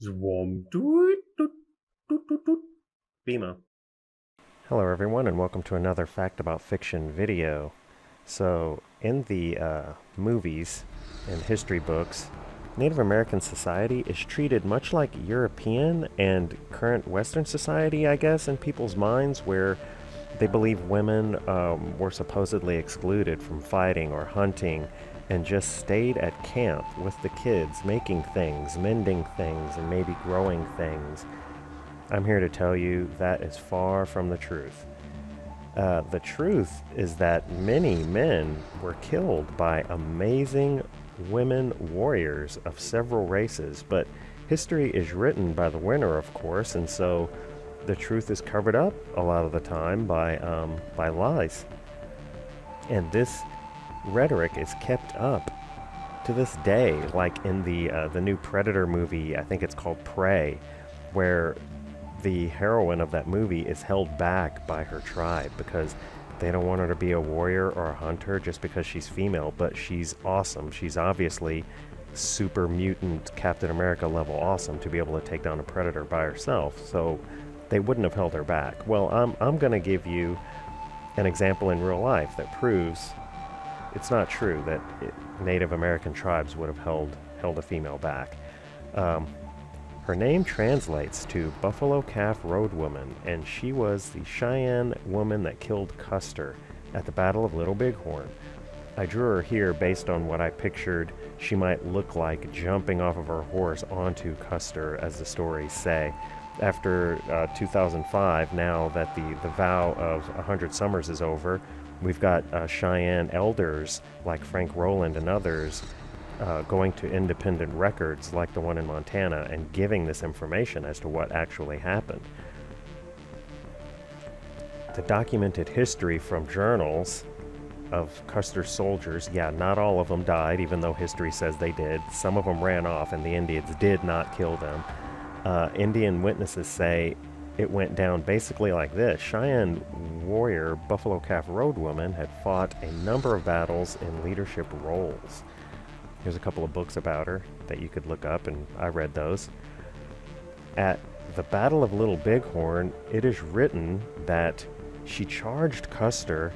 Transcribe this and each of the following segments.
Zwom, doot, doot, doot, doot, doot. BMO. Hello, everyone, and welcome to another Fact About Fiction video. So, in the movies and history books, Native American society is treated much like European and current Western society, I guess, in people's minds, where they believe women were supposedly excluded from fighting or hunting and just stayed at camp with the kids, making things, mending things, and maybe growing things. I'm here to tell you that is far from the truth. The truth is that many men were killed by amazing women warriors of several races, but history is written by the winner, of course, and so the truth is covered up a lot of the time by lies. And this rhetoric is kept up to this day, like in the new Predator movie. I think it's called Prey, where the heroine of that movie is held back by her tribe because they don't want her to be a warrior or a hunter just because she's female, but she's awesome. She's obviously super mutant Captain America level awesome to be able to take down a predator by herself. So they wouldn't have held her back. Well, I'm going to give you an example in real life that proves it's not true that Native American tribes would have held a female back. Um, Her name translates to Buffalo Calf Road Woman, and she was the Cheyenne woman that killed Custer at the Battle of Little Bighorn. I drew her here based on what I pictured she might look like jumping off of her horse onto Custer, as the stories say. After 2005, now that the vow of 100 summers is over, we've got Cheyenne elders like Frank Rowland and others going to independent records like the one in Montana and giving this information as to what actually happened. The documented history from journals of Custer's soldiers, yeah, not all of them died, even though history says they did. Some of them ran off, and the Indians did not kill them. Indian witnesses say it went down basically like this. Cheyenne warrior Buffalo Calf Road Woman had fought a number of battles in leadership roles. There's a couple of books about her that you could look up, and I read those. At the Battle of Little Bighorn, it is written that she charged Custer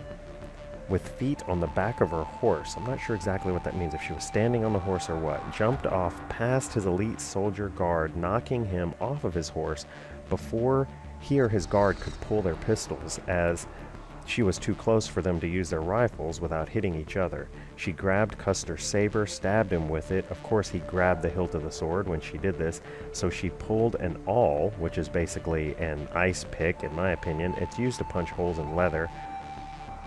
with feet on the back of her horse. I'm not sure exactly what that means, if she was standing on the horse or what. Jumped off past his elite soldier guard, knocking him off of his horse before he or his guard could pull their pistols, as she was too close for them to use their rifles without hitting each other. She grabbed Custer's saber, stabbed him with it. Of course, he grabbed the hilt of the sword when she did this, so she pulled an awl, which is basically an ice pick, in my opinion. It's used to punch holes in leather.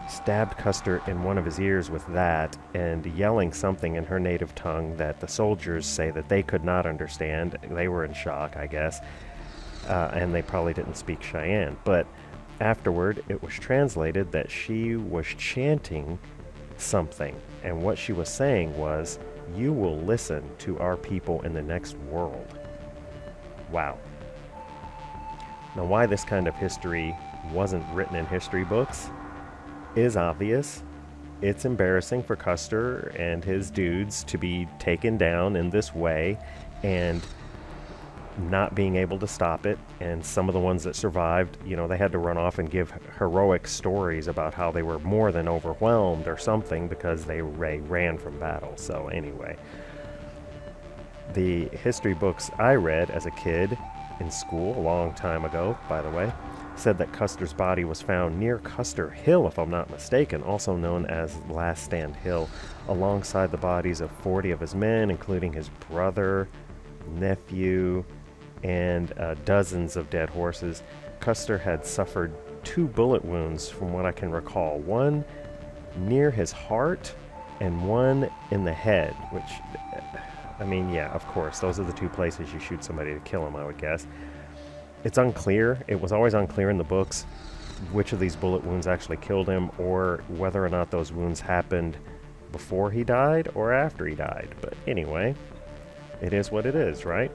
Stabbed Custer in one of his ears with that, and yelling something in her native tongue that the soldiers say that they could not understand. They were in shock, I guess, and they probably didn't speak Cheyenne. But afterward, it was translated that she was chanting something, and what she was saying was, "You will listen to our people in the next world." Wow. Now, why this kind of history wasn't written in history books is obvious. It's embarrassing for Custer and his dudes to be taken down in this way and not being able to stop it. And some of the ones that survived, they had to run off and give heroic stories about how they were more than overwhelmed or something because they ran from battle. So anyway, the history books I read as a kid in school, a long time ago, by the way, said that Custer's body was found near Custer Hill, if I'm not mistaken, also known as Last Stand Hill, alongside the bodies of 40 of his men, including his brother, nephew, and dozens of dead horses. Custer had suffered 2 bullet wounds, from what I can recall, one near his heart and one in the head, which, I mean, yeah, of course, those are the 2 places you shoot somebody to kill him, I would guess. It's unclear. It was always unclear in the books which of these bullet wounds actually killed him, or whether or not those wounds happened before he died or after he died. But anyway, it is what it is, right?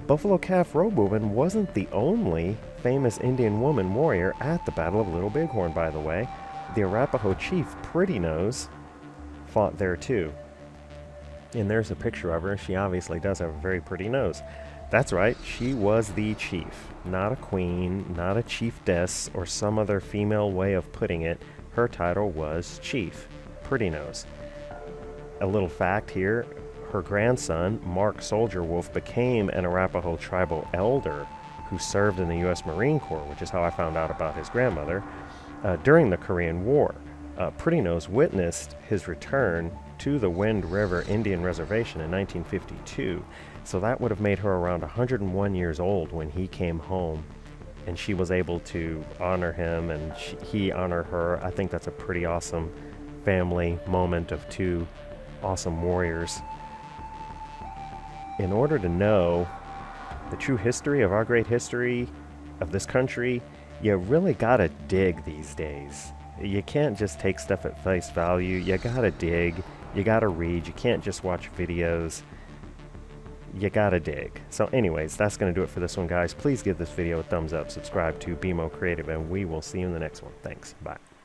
Buffalo Calf Road Woman wasn't the only famous Indian woman warrior at the Battle of Little Bighorn, by the way. The Arapaho chief, Pretty Nose, fought there too. And there's a picture of her. She obviously does have a very pretty nose. That's right, she was the chief, not a queen, not a chiefess, or some other female way of putting it. Her title was chief. Pretty nose. A little fact here, her grandson, Mark Soldier Wolf, became an Arapaho tribal elder who served in the U.S. Marine Corps, which is how I found out about his grandmother, during the Korean War. Pretty Nose witnessed his return to the Wind River Indian Reservation in 1952, so that would have made her around 101 years old when he came home, and she was able to honor him, and he honor her. I think that's a pretty awesome family moment of two awesome warriors. In order to know the true history of our great history of this country, you really gotta dig these days. You can't just take stuff at face value. You gotta dig, you gotta read, you can't just watch videos. You gotta dig. So anyways, that's gonna do it for this one, guys. Please give this video a thumbs up, subscribe to BMO Creative, and we will see you in the next one. Thanks, bye.